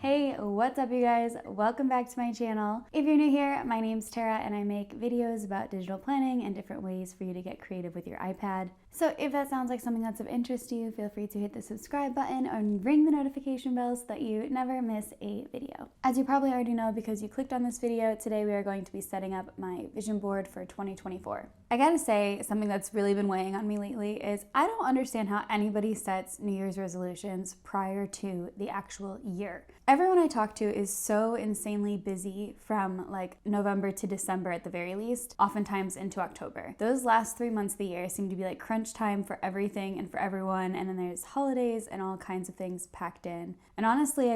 Hey, what's up you guys? Welcome back to my channel. If you're new here, my name's Tara and I make videos about digital planning and different ways for you to get creative with your iPad. So if that sounds like something that's of interest to you, feel free to hit the subscribe button and ring the notification bell so that you never miss a video. As you probably already know because you clicked on this video, today we are going to be setting up my vision board for 2024. I gotta say, something that's really been weighing on me lately is I don't understand how anybody sets New Year's resolutions prior to the actual year. Everyone I talk to is so insanely busy from like November to December at the very least, oftentimes into October. Those last 3 months of the year seem to be like crunch time for everything and for everyone, and then there's holidays and all kinds of things packed in. And honestly,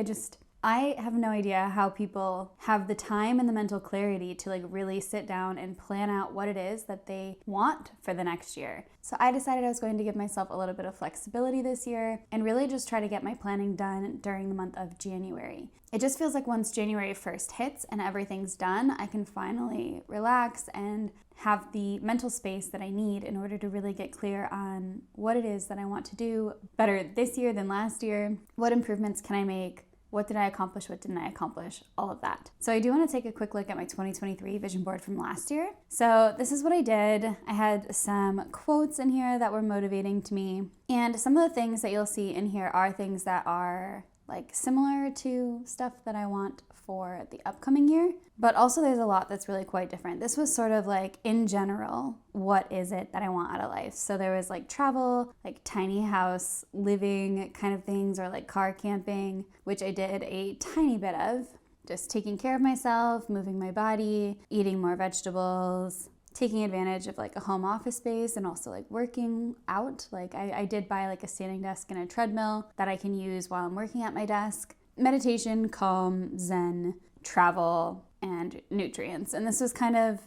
I have no idea how people have the time and the mental clarity to like really sit down and plan out what it is that they want for the next year. So I decided I was going to give myself a little bit of flexibility this year and really just try to get my planning done during the month of January. It just feels like once January 1st hits and everything's done, I can finally relax and have the mental space that I need in order to really get clear on what it is that I want to do better this year than last year. What improvements can I make? What did I accomplish? What didn't I accomplish? All of that. So I do want to take a quick look at my 2023 vision board from last year. So this is what I did. I had some quotes in here that were motivating to me. And some of the things that you'll see in here are things that are like similar to stuff that I want for the upcoming year, but also there's a lot that's really quite different. This was sort of like in general, what is it that I want out of life? So there was like travel, like tiny house living kind of things, or like car camping, which I did a tiny bit of, just taking care of myself, moving my body, eating more vegetables, taking advantage of like a home office space, and also like working out. Like I did buy like a standing desk and a treadmill that I can use while I'm working at my desk. Meditation, calm, zen, travel, and nutrients. And this was kind of,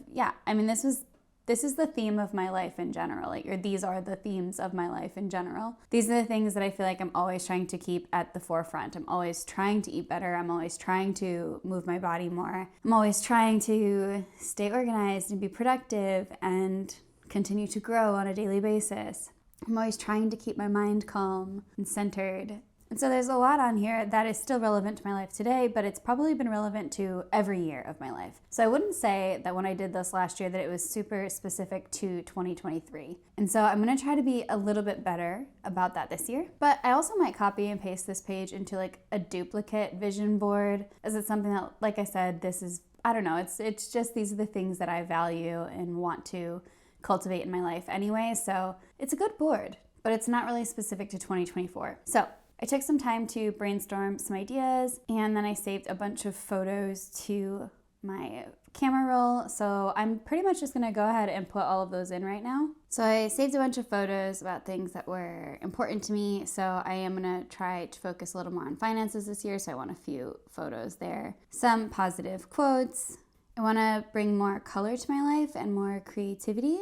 this is the theme of my life in general, or these are the themes of my life in general. These are the things that I feel like I'm always trying to keep at the forefront. I'm always trying to eat better. I'm always trying to move my body more. I'm always trying to stay organized and be productive and continue to grow on a daily basis. I'm always trying to keep my mind calm and centered. And so there's a lot on here that is still relevant to my life today, but it's probably been relevant to every year of my life. So I wouldn't say that when I did this last year that it was super specific to 2023. And so I'm gonna try to be a little bit better about that this year. But I also might copy and paste this page into like a duplicate vision board, as it's something that, like I said, it's just these are the things that I value and want to cultivate in my life anyway. So it's a good board, but it's not really specific to 2024. So I took some time to brainstorm some ideas, and then I saved a bunch of photos to my camera roll. So I'm pretty much just gonna go ahead and put all of those in right now. So I saved a bunch of photos about things that were important to me. So I am gonna try to focus a little more on finances this year. So I want a few photos there. Some positive quotes. I wanna bring more color to my life and more creativity.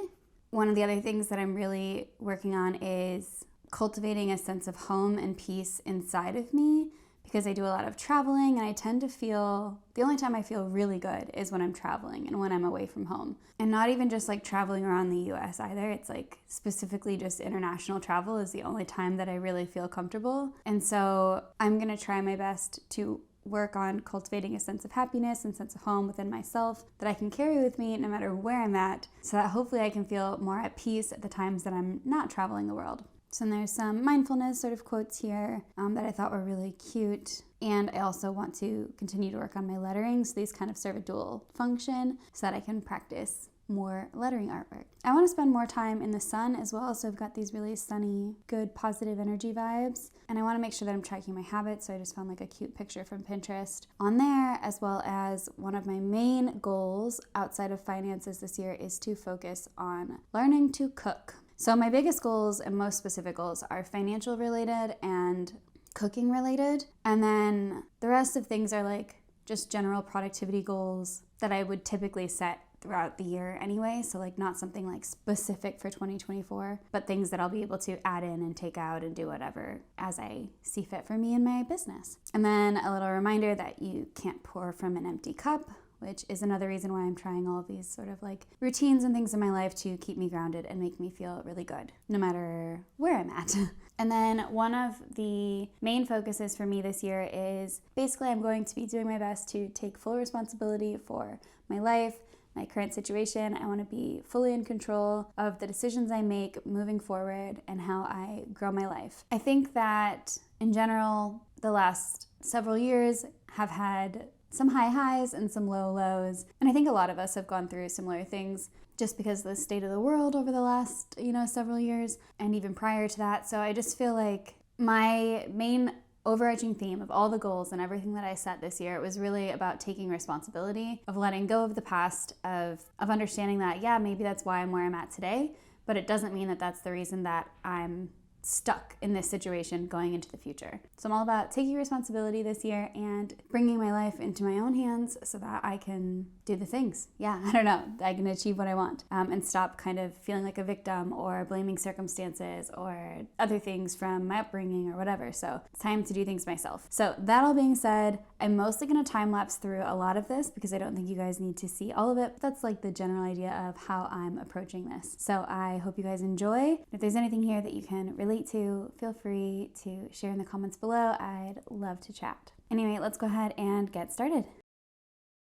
One of the other things that I'm really working on is cultivating a sense of home and peace inside of me, because I do a lot of traveling, and I tend to feel, the only time I feel really good is when I'm traveling and when I'm away from home. And not even just like traveling around the US either. It's like specifically just international travel is the only time that I really feel comfortable. And so I'm gonna try my best to work on cultivating a sense of happiness and sense of home within myself that I can carry with me no matter where I'm at, so that hopefully I can feel more at peace at the times that I'm not traveling the world. So there's some mindfulness sort of quotes here that I thought were really cute. And I also want to continue to work on my lettering. So these kind of serve a dual function so that I can practice more lettering artwork. I want to spend more time in the sun as well. So I've got these really sunny, good, positive energy vibes. And I want to make sure that I'm tracking my habits. So I just found like a cute picture from Pinterest on there, as well as one of my main goals outside of finances this year is to focus on learning to cook. So my biggest goals and most specific goals are financial related and cooking related. And then the rest of things are like just general productivity goals that I would typically set throughout the year anyway. So like not something like specific for 2024, but things that I'll be able to add in and take out and do whatever as I see fit for me in my business. And then a little reminder that you can't pour from an empty cup, which is another reason why I'm trying all of these sort of like routines and things in my life to keep me grounded and make me feel really good, no matter where I'm at. And then one of the main focuses for me this year is basically I'm going to be doing my best to take full responsibility for my life, my current situation. I want to be fully in control of the decisions I make moving forward and how I grow my life. I think that in general, the last several years have had some high highs and some low lows. And I think a lot of us have gone through similar things just because of the state of the world over the last, several years and even prior to that. So I just feel like my main overarching theme of all the goals and everything that I set this year, it was really about taking responsibility, of letting go of the past, of understanding that, yeah, maybe that's why I'm where I'm at today, but it doesn't mean that that's the reason that I'm stuck in this situation going into the future. So I'm all about taking responsibility this year and bringing my life into my own hands so that I can do the things. Yeah, I don't know, I can achieve what I want and stop kind of feeling like a victim or blaming circumstances or other things from my upbringing or whatever. So it's time to do things myself. So that all being said, I'm mostly going to time lapse through a lot of this because I don't think you guys need to see all of it, but that's like the general idea of how I'm approaching this. So I hope you guys enjoy. If there's anything here that you can relate to, feel free to share in the comments below. I'd love to chat. Anyway, let's go ahead and get started.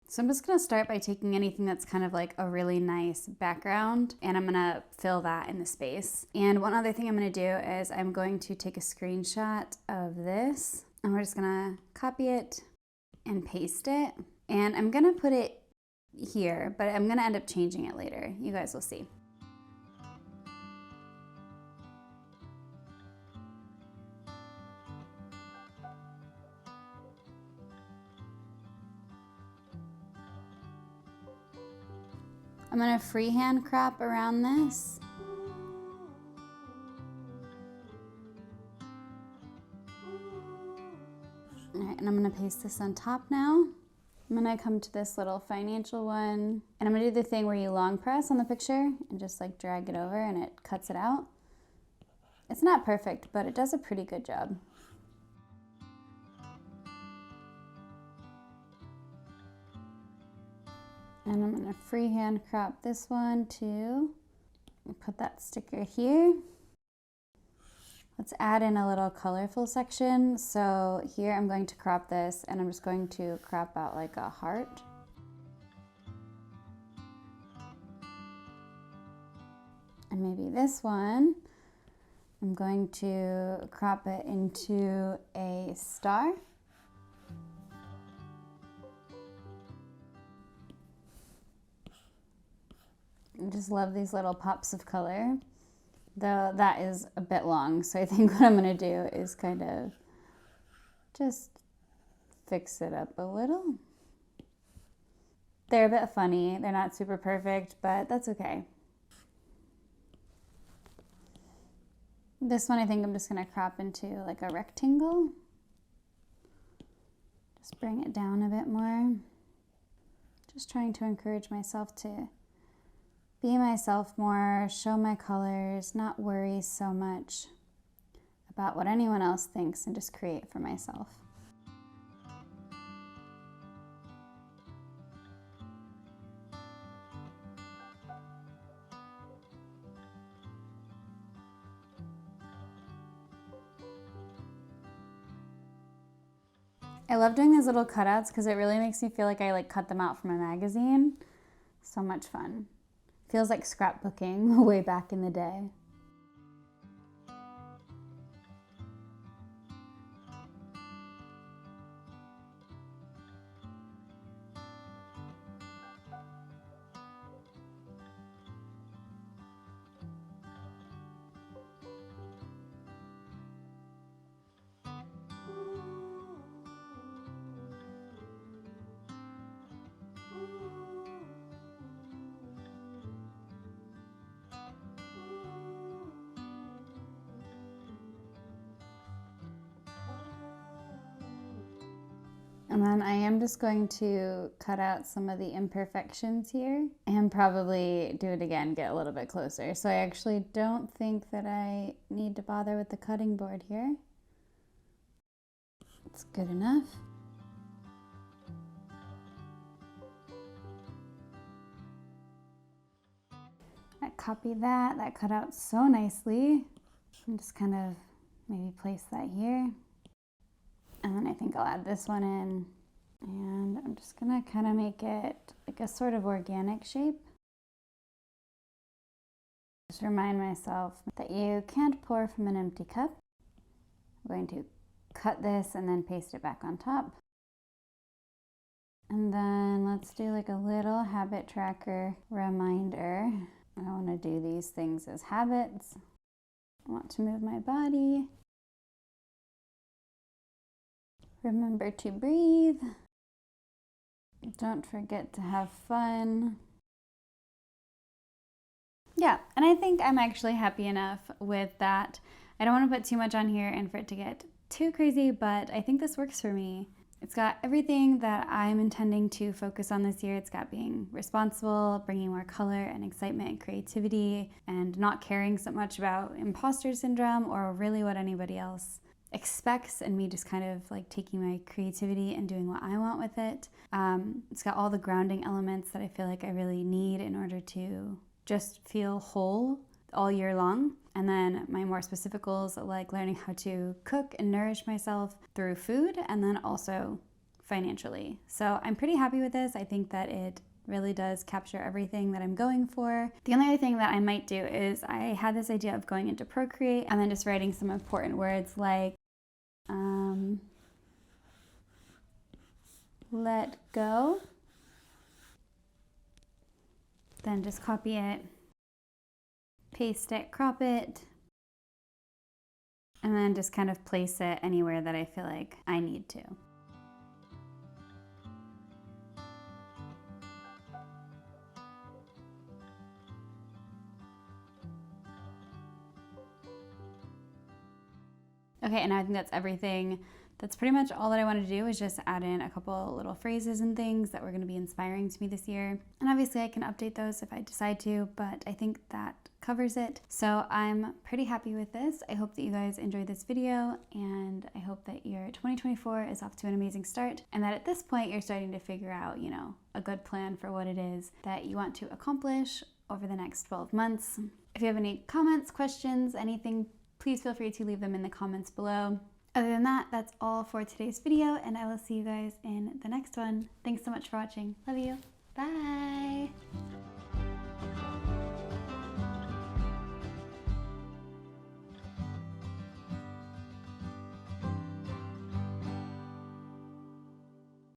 So I'm just going to start by taking anything that's kind of like a really nice background and I'm going to fill that in the space. And one other thing I'm going to do is I'm going to take a screenshot of this and we're just going to copy it and paste it. And I'm going to put it here, but I'm going to end up changing it later. You guys will see. I'm going to freehand crop around this. All right, and I'm going to paste this on top now. I'm going to come to this little financial one, and I'm going to do the thing where you long press on the picture and just like drag it over and it cuts it out. It's not perfect, but it does a pretty good job. And I'm going to freehand crop this one too. Put that sticker here. Let's add in a little colorful section. So here I'm going to crop this and I'm just going to crop out like a heart. And maybe this one, I'm going to crop it into a star. I just love these little pops of color, though that is a bit long. So I think what I'm going to do is kind of just fix it up a little. They're a bit funny. They're not super perfect, but that's okay. This one I think I'm just going to crop into like a rectangle. Just bring it down a bit more. Just trying to encourage myself to be myself more, show my colors, not worry so much about what anyone else thinks and just create for myself. I love doing these little cutouts because it really makes me feel like I cut them out from a magazine. So much fun. Feels like scrapbooking way back in the day. And then I am just going to cut out some of the imperfections here and probably do it again, get a little bit closer. So I actually don't think that I need to bother with the cutting board here. It's good enough. I copied that cut out so nicely. I'm just kind of maybe place that here. And then I think I'll add this one in. And I'm just gonna kind of make it like a sort of organic shape. Just remind myself that you can't pour from an empty cup. I'm going to cut this and then paste it back on top. And then let's do like a little habit tracker reminder. I want to do these things as habits. I want to move my body. Remember to breathe. Don't forget to have fun. Yeah, and I think I'm actually happy enough with that. I don't want to put too much on here and for it to get too crazy, but I think this works for me. It's got everything that I'm intending to focus on this year. It's got being responsible, bringing more color and excitement and creativity, and not caring so much about imposter syndrome or really what anybody else expects, and me just kind of like taking my creativity and doing what I want with it. It's got all the grounding elements that I feel like I really need in order to just feel whole all year long. And then my more specific goals, like learning how to cook and nourish myself through food, and then also financially. So I'm pretty happy with this. I think that it really does capture everything that I'm going for. The only other thing that I might do is I had this idea of going into Procreate and then just writing some important words like let go. Then just copy it, paste it, crop it, and then just kind of place it anywhere that I feel like I need to. Okay, and I think that's everything. That's pretty much all that I wanted to do, is just add in a couple little phrases and things that were going to be inspiring to me this year. And obviously I can update those if I decide to, but I think that covers it. So I'm pretty happy with this. I hope that you guys enjoyed this video, and I hope that your 2024 is off to an amazing start, and that at this point you're starting to figure out, you know, a good plan for what it is that you want to accomplish over the next 12 months. If you have any comments, questions, anything, please feel free to leave them in the comments below. Other than that, that's all for today's video, and I will see you guys in the next one. Thanks so much for watching. Love you. Bye.